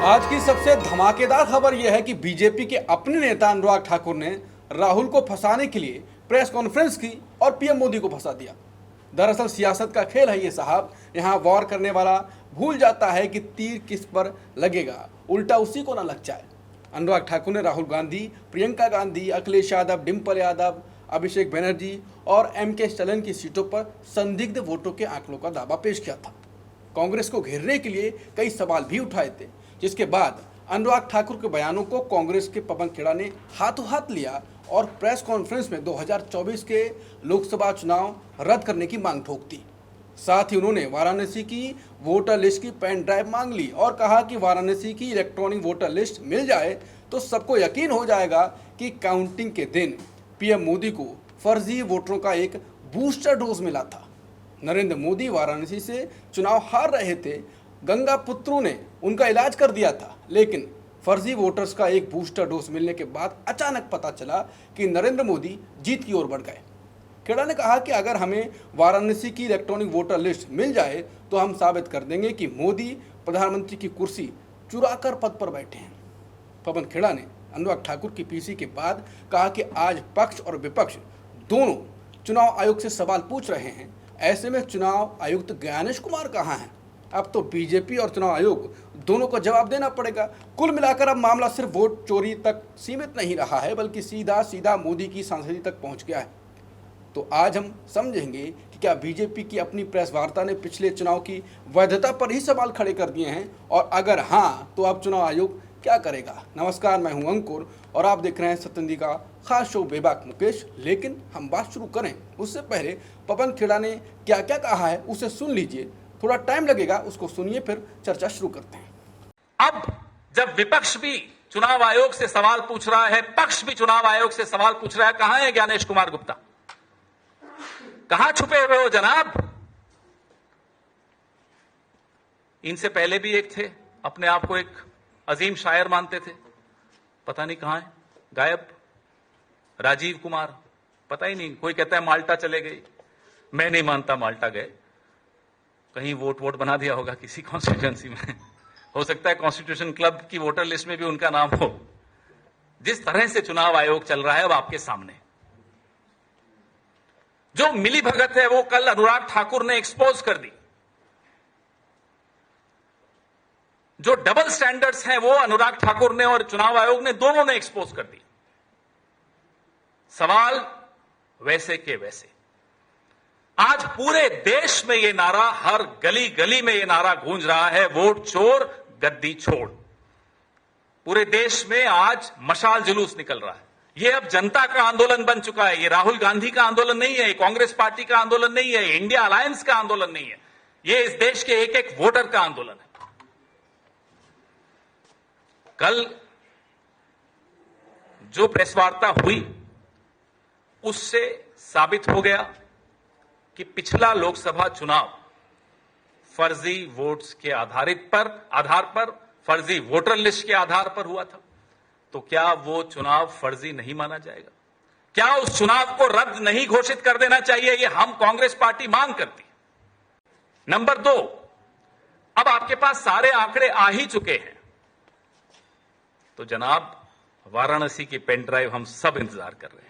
आज की सबसे धमाकेदार खबर यह है कि बीजेपी के अपने नेता अनुराग ठाकुर ने राहुल को फंसाने के लिए प्रेस कॉन्फ्रेंस की और पीएम मोदी को फंसा दिया। दरअसल सियासत का खेल है ये साहब। यहाँ वॉर करने वाला भूल जाता है कि तीर किस पर लगेगा, उल्टा उसी को ना लग जाए। अनुराग ठाकुर ने राहुल गांधी, प्रियंका गांधी, अखिलेश यादव, डिम्पल यादव, अभिषेक बनर्जी और एम.के. स्टालिन की सीटों पर संदिग्ध वोटों के आंकड़ों का दावा पेश किया था। कांग्रेस को घेरने के लिए कई सवाल भी उठाए थे, जिसके बाद अनुराग ठाकुर के बयानों को कांग्रेस के पवन खेड़ा ने हाथों हाथ लिया और प्रेस कॉन्फ्रेंस में 2024 के लोकसभा चुनाव रद्द करने की मांग ठोक दी। साथ ही उन्होंने वाराणसी की वोटर लिस्ट की पेन ड्राइव मांग ली और कहा कि वाराणसी की इलेक्ट्रॉनिक वोटर लिस्ट मिल जाए तो सबको यकीन हो जाएगा कि काउंटिंग के दिन पीएम मोदी को फर्जी वोटरों का एक बूस्टर डोज मिला था। नरेंद्र मोदी वाराणसी से चुनाव हार रहे थे, गंगा पुत्रों ने उनका इलाज कर दिया था, लेकिन फर्जी वोटर्स का एक बूस्टर डोज मिलने के बाद अचानक पता चला कि नरेंद्र मोदी जीत की ओर बढ़ गए। खेड़ा ने कहा कि अगर हमें वाराणसी की इलेक्ट्रॉनिक वोटर लिस्ट मिल जाए तो हम साबित कर देंगे कि मोदी प्रधानमंत्री की कुर्सी चुराकर पद पर बैठे हैं। पवन खेड़ा ने अनुराग ठाकुर की पीसी के बाद कहा कि आज पक्ष और विपक्ष दोनों चुनाव आयोग से सवाल पूछ रहे हैं, ऐसे में चुनाव आयुक्त ज्ञानेश कुमार कहाँ हैं? अब तो बीजेपी और चुनाव आयोग दोनों को जवाब देना पड़ेगा। कुल मिलाकर अब मामला सिर्फ वोट चोरी तक सीमित नहीं रहा है, बल्कि सीधा सीधा मोदी की सांसदी तक पहुंच गया है। तो आज हम समझेंगे कि क्या बीजेपी की अपनी प्रेस वार्ता ने पिछले चुनाव की वैधता पर ही सवाल खड़े कर दिए हैं, और अगर हाँ तो अब चुनाव आयोग क्या करेगा। नमस्कार, मैं हूं अंकुर और आप देख रहे हैं सत्येंद्र का खास शो बेबाक मुकेश। लेकिन हम बात शुरू करें उससे पहले पवन खेड़ा ने क्या क्या कहा है उसे सुन लीजिए। थोड़ा टाइम लगेगा, उसको सुनिए, फिर चर्चा शुरू करते हैं। अब जब विपक्ष भी चुनाव आयोग से सवाल पूछ रहा है, पक्ष भी चुनाव आयोग से सवाल पूछ रहा है, कहां है ज्ञानेश कुमार गुप्ता? कहां छुपे हुए हो जनाब? इनसे पहले भी एक थे, अपने आप को एक अजीम शायर मानते थे, पता नहीं कहां है, गायब। राजीव कुमार, पता ही नहीं। कोई कहता है माल्टा चले गए, मैं नहीं मानता माल्टा गए, कहीं वोट बना दिया होगा किसी कॉन्स्टिट्यूएंसी में। हो सकता है कॉन्स्टिट्यूशन क्लब की वोटर लिस्ट में भी उनका नाम हो। जिस तरह से चुनाव आयोग चल रहा है अब आपके सामने, जो मिली भगत है वो कल अनुराग ठाकुर ने एक्सपोज कर दी। जो डबल स्टैंडर्ड्स हैं वो अनुराग ठाकुर ने और चुनाव आयोग ने, दोनों ने एक्सपोज कर दी। सवाल वैसे के वैसे। आज पूरे देश में ये नारा, हर गली गली में ये नारा गूंज रहा है, वोट चोर गद्दी छोड़। पूरे देश में आज मशाल जुलूस निकल रहा है। ये अब जनता का आंदोलन बन चुका है। ये राहुल गांधी का आंदोलन नहीं है, ये कांग्रेस पार्टी का आंदोलन नहीं है, ये इंडिया अलायंस का आंदोलन नहीं है, ये इस देश के एक एक वोटर का आंदोलन है। कल जो प्रेस वार्ता हुई उससे साबित हो गया कि पिछला लोकसभा चुनाव फर्जी वोट्स के आधार पर फर्जी वोटर लिस्ट के आधार पर हुआ था। तो क्या वो चुनाव फर्जी नहीं माना जाएगा? क्या उस चुनाव को रद्द नहीं घोषित कर देना चाहिए? ये हम कांग्रेस पार्टी मांग करती है। नंबर 2, अब आपके पास सारे आंकड़े आ ही चुके हैं, तो जनाब वाराणसी की पेन ड्राइव हम सब इंतजार कर रहे हैं।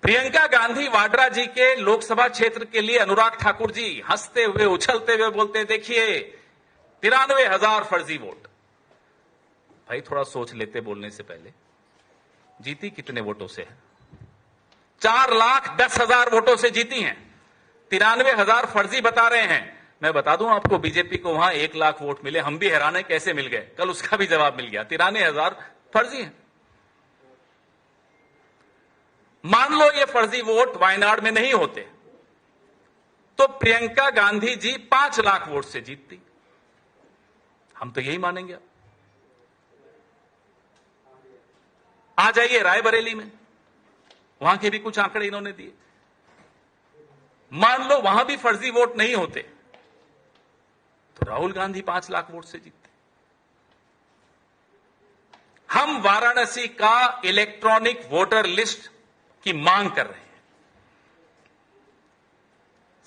प्रियंका गांधी वाड्रा जी के लोकसभा क्षेत्र के लिए अनुराग ठाकुर जी हंसते हुए उछलते हुए बोलते हैं, देखिए 93,000 फर्जी वोट। भाई थोड़ा सोच लेते बोलने से पहले, जीती कितने वोटों से है? 4,10,000 वोटों से जीती हैं। 93,000 फर्जी बता रहे हैं। मैं बता दूं आपको, बीजेपी को वहां 1 लाख वोट मिले, हम भी हैरान है कैसे मिल गए। कल उसका भी जवाब मिल गया, 93,000 फर्जी है। मान लो ये फर्जी वोट वायनाड में नहीं होते तो प्रियंका गांधी जी 5 लाख वोट से जीतती। हम तो यही मानेंगे। आ जाइए रायबरेली में, वहां के भी कुछ आंकड़े इन्होंने दिए। मान लो वहां भी फर्जी वोट नहीं होते तो राहुल गांधी 5 लाख वोट से जीतते। हम वाराणसी का इलेक्ट्रॉनिक वोटर लिस्ट की मांग कर रहे हैं।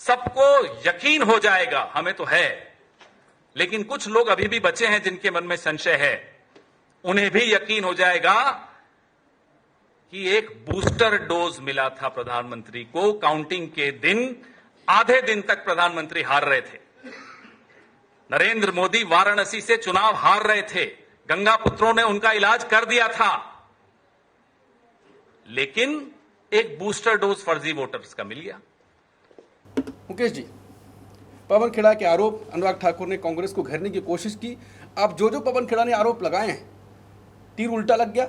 सबको यकीन हो जाएगा, हमें तो है लेकिन कुछ लोग अभी भी बचे हैं जिनके मन में संशय है, उन्हें भी यकीन हो जाएगा कि एक बूस्टर डोज मिला था प्रधानमंत्री को। काउंटिंग के दिन आधे दिन तक प्रधानमंत्री हार रहे थे। नरेंद्र मोदी वाराणसी से चुनाव हार रहे थे, गंगा पुत्रों ने उनका इलाज कर दिया था, लेकिन एक बूस्टर डोज फर्जी वोटर्स का मिल गया। मुकेश जी, पवन खेड़ा के आरोप, अनुराग ठाकुर ने कांग्रेस को घेरने की कोशिश की। अब जो पवन खेड़ा ने आरोप लगाए हैं, तीर उल्टा लग गया।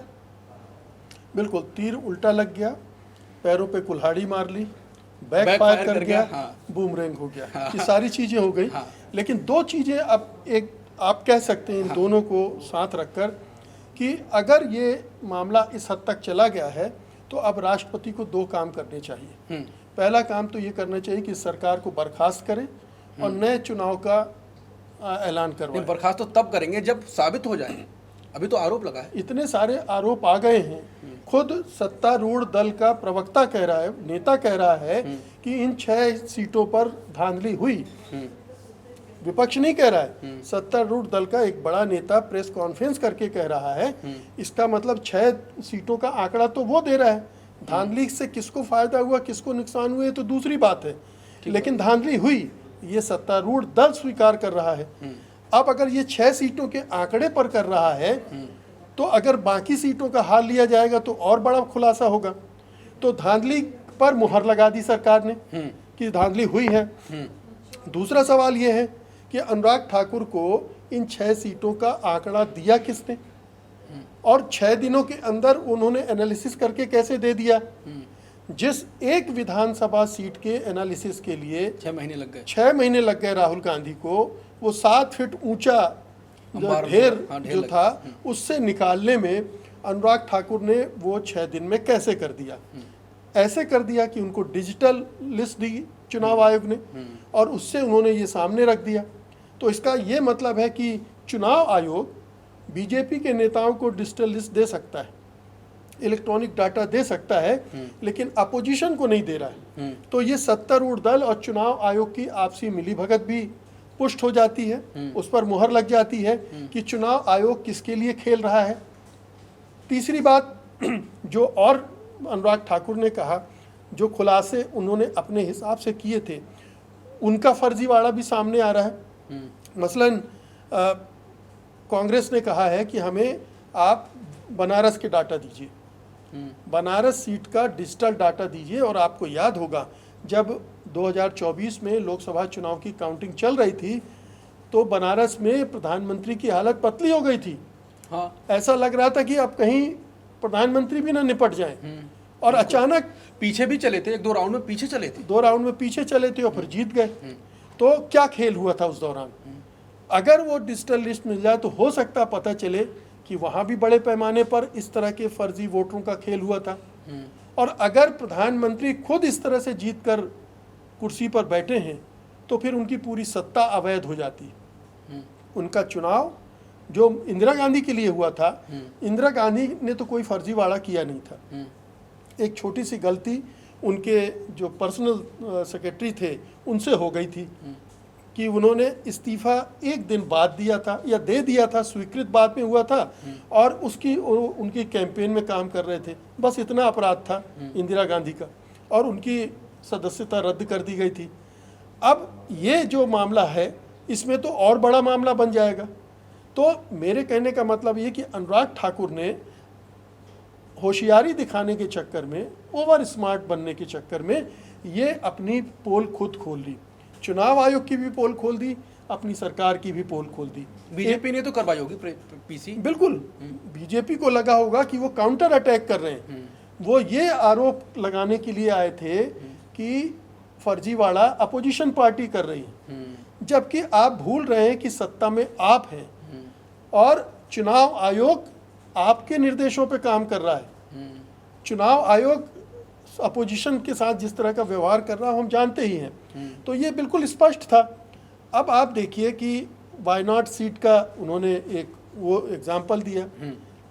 बिल्कुल, तीर उल्टा लग गया, पैरों पे कुल्हाड़ी मार ली, बैकफायर कर गया, हाँ। बूमरैंग हो गया, हाँ। ये सारी चीज़ें हो गई। हाँ। लेकिन दो चीज़ें अब एक आप कह सकते हैं इन दोनों को साथ रखकर कि अगर ये मामला इस हद तक चला गया है तो अब राष्ट्रपति को दो काम करने चाहिए। पहला काम तो ये करना चाहिए कि सरकार को बर्खास्त करें और नए चुनाव का ऐलान करवाएं। बर्खास्त तो तब करेंगे जब साबित हो जाए, अभी तो आरोप लगा है। इतने सारे आरोप आ गए हैं। खुद सत्तारूढ़ दल का प्रवक्ता कह रहा है, नेता कह रहा है कि इन 6 सीटों पर धांधली हुई। विपक्ष नहीं कह रहा है, सत्तारूढ़ दल का एक बड़ा नेता प्रेस कॉन्फ्रेंस करके कह रहा है। इसका मतलब 6 सीटों का आंकड़ा तो वो दे रहा है। धांधली से किसको फायदा हुआ, किसको नुकसान हुए तो दूसरी बात है, लेकिन धांधली हुई ये सत्तारूढ़ दल स्वीकार कर रहा है। अब अगर ये 6 सीटों के आंकड़े पर कर रहा है तो अगर बाकी सीटों का हाल लिया जाएगा तो और बड़ा खुलासा होगा। तो धांधली पर मुहर लगा दी सरकार ने कि धांधली हुई है। दूसरा सवाल यह है कि अनुराग ठाकुर को इन 6 सीटों का आंकड़ा दिया किसने और 6 दिनों के अंदर उन्होंने एनालिसिस करके कैसे दे दिया। जिस एक विधानसभा सीट के एनालिसिस के लिए 6 महीने लग गए। 6 महीने लग गए राहुल गांधी को, वो 7 फीट ऊंचा ढेर जो था उससे निकालने में अनुराग ठाकुर ने वो 6 दिन में कैसे कर दिया। ऐसे कर दिया कि उनको डिजिटल लिस्ट दी चुनाव आयोग ने और उससे उन्होंने ये सामने रख दिया। तो इसका ये मतलब है कि चुनाव आयोग बीजेपी के नेताओं को डिजिटल लिस्ट दे सकता है, इलेक्ट्रॉनिक डाटा दे सकता है, लेकिन अपोजिशन को नहीं दे रहा है। तो ये सत्तारूढ़ दल और चुनाव आयोग की आपसी मिलीभगत भी पुष्ट हो जाती है, उस पर मुहर लग जाती है कि चुनाव आयोग किसके लिए खेल रहा है। तीसरी बात जो और अनुराग ठाकुर ने कहा, जो खुलासे उन्होंने अपने हिसाब से किए थे उनका फर्जीवाड़ा भी सामने आ रहा है। मसलन कांग्रेस ने कहा है कि हमें आप बनारस के डाटा दीजिए, बनारस सीट का डिजिटल डाटा दीजिए। और आपको याद होगा जब 2024 में लोकसभा चुनाव की काउंटिंग चल रही थी तो बनारस में प्रधानमंत्री की हालत पतली हो गई थी। हाँ, ऐसा लग रहा था कि अब कहीं प्रधानमंत्री भी ना निपट जाएं। और अचानक पीछे भी चले थे, 1-2 राउंड में पीछे चले थे। 2 राउंड में पीछे चले थे और फिर जीत गए। तो क्या खेल हुआ था उस दौरान। अगर वो डिजिटल लिस्ट मिल जाए तो हो सकता पता चले कि वहाँ भी बड़े पैमाने पर इस तरह के फर्जी वोटरों का खेल हुआ था। और अगर प्रधानमंत्री खुद इस तरह से जीत कर कुर्सी पर बैठे हैं तो फिर उनकी पूरी सत्ता अवैध हो जाती। उनका चुनाव जो इंदिरा गांधी के लिए हुआ था, इंदिरा गांधी ने तो कोई फर्जीवाड़ा किया नहीं था। एक छोटी सी गलती उनके जो पर्सनल सेक्रेटरी थे उनसे हो गई थी कि उन्होंने इस्तीफा एक दिन बाद दिया था या दे दिया था, स्वीकृत बाद में हुआ था और उनकी कैंपेन में काम कर रहे थे। बस इतना अपराध था इंदिरा गांधी का और उनकी सदस्यता रद्द कर दी गई थी। अब ये जो मामला है इसमें तो और बड़ा मामला बन जाएगा। तो मेरे कहने का मतलब ये कि अनुराग ठाकुर ने होशियारी दिखाने के चक्कर में, ओवर स्मार्ट बनने के चक्कर में ये अपनी पोल खुद खोल ली। चुनाव आयोग की भी पोल खोल दी, अपनी सरकार की भी पोल खोल दी। बीजेपी ने तो करवाई होगी पीसी। बिल्कुल, बीजेपी को लगा होगा कि वो काउंटर अटैक कर रहे हैं। वो ये आरोप लगाने के लिए आए थे कि फर्जीवाड़ा अपोजिशन पार्टी कर रही है, जबकि आप भूल रहे हैं कि सत्ता में आप हैं और चुनाव आयोग आपके निर्देशों पे काम कर रहा है। चुनाव आयोग अपोजिशन के साथ जिस तरह का व्यवहार कर रहा है हम जानते ही हैं। तो ये बिल्कुल स्पष्ट था। अब आप देखिए कि वायनाड सीट का उन्होंने एक वो एग्जाम्पल दिया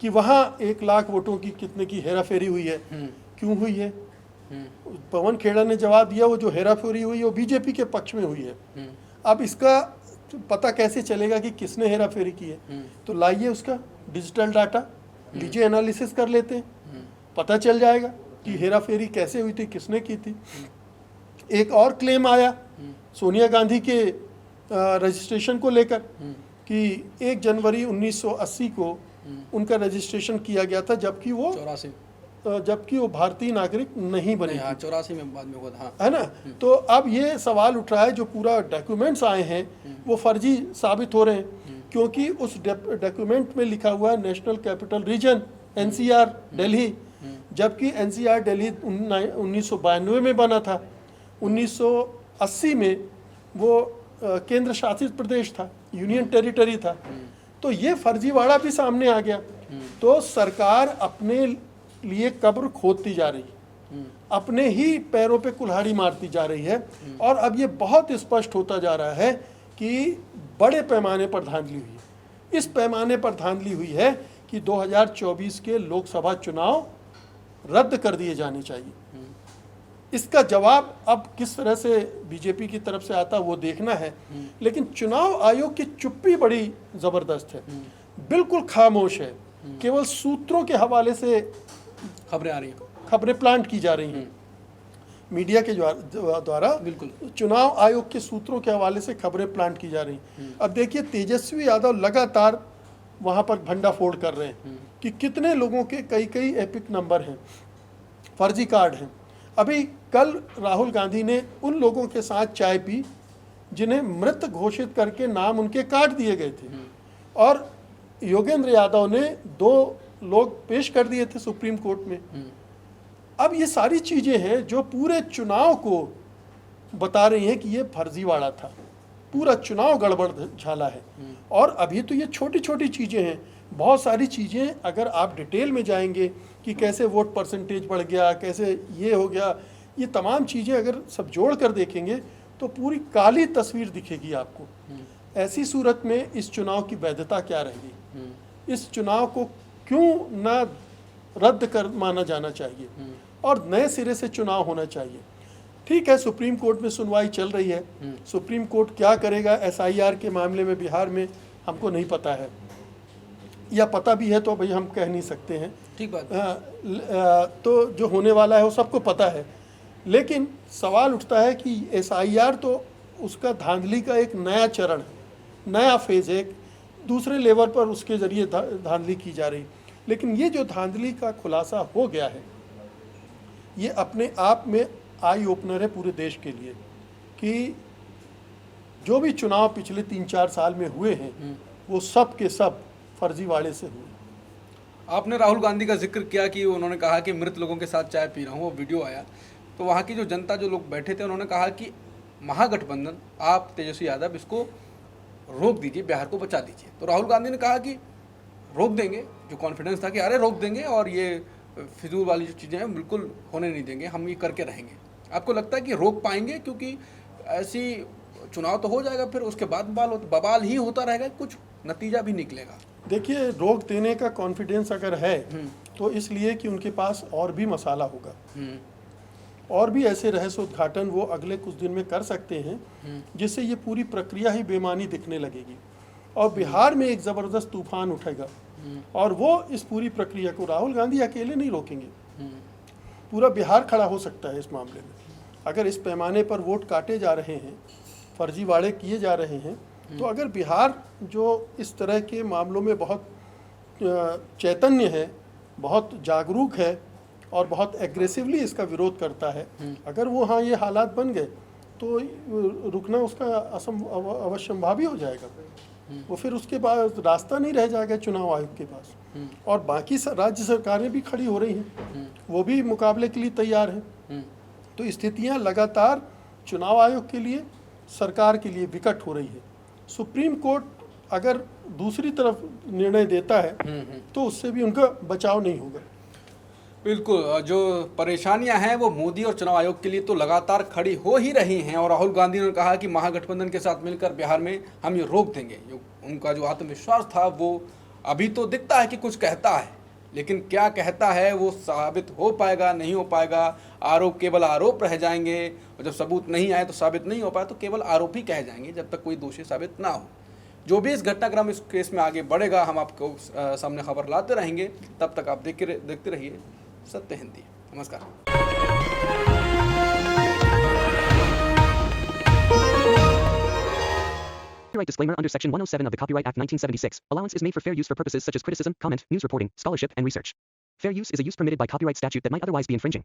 कि वहाँ 1 लाख वोटों की कितने की हेराफेरी हुई है। क्यों हुई है? पवन खेड़ा ने जवाब दिया वो जो हेराफेरी हुई वो बीजेपी के पक्ष में हुई है। अब इसका तो पता कैसे चलेगा कि किसने हेरा फेरी की है? तो लाइए उसका डिजिटल डाटा, लीजिए एनालिसिस कर लेते हैं, पता चल जाएगा कि हेरा फेरी कैसे हुई थी, किसने की थी। एक और क्लेम आया सोनिया गांधी के रजिस्ट्रेशन को लेकर कि 1 जनवरी 1980 को उनका रजिस्ट्रेशन किया गया था, जबकि वो भारतीय नागरिक नहीं बने थे। 84 में बाद में हुआ था, है ना। तो अब ये सवाल उठ रहा है, जो पूरा डॉक्यूमेंट्स आए हैं वो फर्जी साबित हो रहे हैं, क्योंकि उस डॉक्यूमेंट में लिखा हुआ है national capital region NCR Delhi, जबकि एनसीआर दिल्ली 1992 में बना था। 1980 में वो केंद्र शासित प्रदेश था, यूनियन टेरिटरी था। तो ये फर्जीवाड़ा भी सामने आ गया। तो सरकार अपने लिए कब्र खोदती जा रही है, अपने ही पैरों पे कुल्हाड़ी मारती जा रही है। और अब ये बहुत स्पष्ट होता जा रहा है कि बड़े पैमाने पर धांधली हुई है। इस पैमाने पर धांधली हुई है कि 2024 के लोकसभा चुनाव रद्द कर दिए जाने चाहिए। इसका जवाब अब किस तरह से बीजेपी की तरफ से आता वो देखना है। लेकिन चुनाव आयोग की चुप्पी बड़ी जबरदस्त है, बिल्कुल खामोश है। केवल सूत्रों के हवाले से खबरें आ रही हैं, खबरें प्लांट की जा रही हैं मीडिया के द्वारा। बिल्कुल चुनाव आयोग के सूत्रों के हवाले से खबरें प्लांट की जा रही हैं। अब देखिए तेजस्वी यादव लगातार वहां पर भंडाफोड़ कर रहे हैं कि कितने लोगों के कई एपिक नंबर हैं, फर्जी कार्ड हैं। अभी कल राहुल गांधी ने उन लोगों के साथ चाय पी जिन्हें मृत घोषित करके नाम उनके काट दिए गए थे, और योगेंद्र यादव ने 2 लोग पेश कर दिए थे सुप्रीम कोर्ट में। अब ये सारी चीजें हैं जो पूरे चुनाव को बता रही हैं कि ये फर्जीवाड़ा था, पूरा चुनाव गड़बड़ झाला है। और अभी तो ये छोटी छोटी चीजें हैं, बहुत सारी चीजें अगर आप डिटेल में जाएंगे कि कैसे वोट परसेंटेज बढ़ गया, कैसे ये हो गया, ये तमाम चीजें अगर सब जोड़ कर देखेंगे तो पूरी काली तस्वीर दिखेगी आपको। ऐसी सूरत में इस चुनाव की वैधता क्या रहेगी? इस चुनाव को क्यों ना रद्द कर माना जाना चाहिए और नए सिरे से चुनाव होना चाहिए? ठीक है, सुप्रीम कोर्ट में सुनवाई चल रही है। सुप्रीम कोर्ट क्या करेगा एसआईआर के मामले में बिहार में, हमको नहीं पता है, या पता भी है तो भाई हम कह नहीं सकते हैं। ठीक बात। तो जो होने वाला है वो सबको पता है। लेकिन सवाल उठता है कि एसआईआर तो उसका धांधली का एक नया चरण है, नया फेज है, एक दूसरे लेवल पर उसके जरिए धांधली की जा रही। लेकिन ये जो धांधली का खुलासा हो गया है, ये अपने आप में आई ओपनर है पूरे देश के लिए कि जो भी चुनाव पिछले 3-4 साल में हुए हैं वो सब के सब फर्जीवाड़े से हुए। आपने राहुल गांधी का जिक्र किया कि उन्होंने कहा कि मृत लोगों के साथ चाय पी रहा हूँ, वो वीडियो आया तो वहाँ की जो जनता, जो लोग बैठे थे, उन्होंने कहा कि महागठबंधन, आप तेजस्वी यादव इसको रोक दीजिए, बिहार को बचा दीजिए। तो राहुल गांधी ने कहा कि रोक देंगे, जो कॉन्फिडेंस था कि अरे रोक देंगे और ये फिजूल वाली जो चीज़ें हैं बिल्कुल होने नहीं देंगे, हम ये करके रहेंगे। आपको लगता है कि रोक पाएंगे? क्योंकि ऐसी चुनाव तो हो जाएगा, फिर उसके बाद बवाल ही होता रहेगा, कुछ नतीजा भी निकलेगा। देखिए, रोक देने का कॉन्फिडेंस अगर है तो इसलिए कि उनके पास और भी मसाला होगा, और भी ऐसे रहस्य उद्घाटन वो अगले कुछ दिन में कर सकते हैं जिससे ये पूरी प्रक्रिया ही बेमानी दिखने लगेगी और बिहार में एक ज़बरदस्त तूफान उठेगा। और वो इस पूरी प्रक्रिया को राहुल गांधी अकेले नहीं रोकेंगे, पूरा बिहार खड़ा हो सकता है इस मामले में। अगर इस पैमाने पर वोट काटे जा रहे हैं, फर्जीवाड़े किए जा रहे हैं, तो अगर बिहार जो इस तरह के मामलों में बहुत चैतन्य है, बहुत जागरूक है और बहुत एग्रेसिवली इसका विरोध करता है, अगर वो हाँ ये हालात बन गए तो रुकना उसका अवश्यंभावी हो जाएगा। वो फिर उसके बाद रास्ता नहीं रह जाएगा चुनाव आयोग के पास। और बाकी राज्य सरकारें भी खड़ी हो रही हैं, वो भी मुकाबले के लिए तैयार हैं। तो स्थितियां लगातार चुनाव आयोग के लिए, सरकार के लिए विकट हो रही है। सुप्रीम कोर्ट अगर दूसरी तरफ निर्णय देता है तो उससे भी उनका बचाव नहीं होगा। बिल्कुल, जो परेशानियां हैं वो मोदी और चुनाव आयोग के लिए तो लगातार खड़ी हो ही रही हैं। और राहुल गांधी ने कहा कि महागठबंधन के साथ मिलकर बिहार में हम ये रोक देंगे। उनका जो आत्मविश्वास था वो अभी तो दिखता है कि कुछ कहता है, लेकिन क्या कहता है वो साबित हो पाएगा, नहीं हो पाएगा। आरोप केवल आरोप रह जाएंगे और जब सबूत नहीं आए तो साबित नहीं हो पाए तो केवल आरोप ही कहे जाएंगे जब तक कोई दोषी साबित ना हो। जो भी इस घटनाक्रम इस केस में आगे बढ़ेगा हम आपको सामने खबर लाते रहेंगे। तब तक आप देखते रहिए सत्य हिंदी। नमस्कार। Copyright disclaimer under Section 107 of the Copyright Act 1976. Allowance is made for fair use for purposes such as criticism, comment, news reporting, scholarship, and research. Fair use is a use permitted by copyright statute that might otherwise be infringing.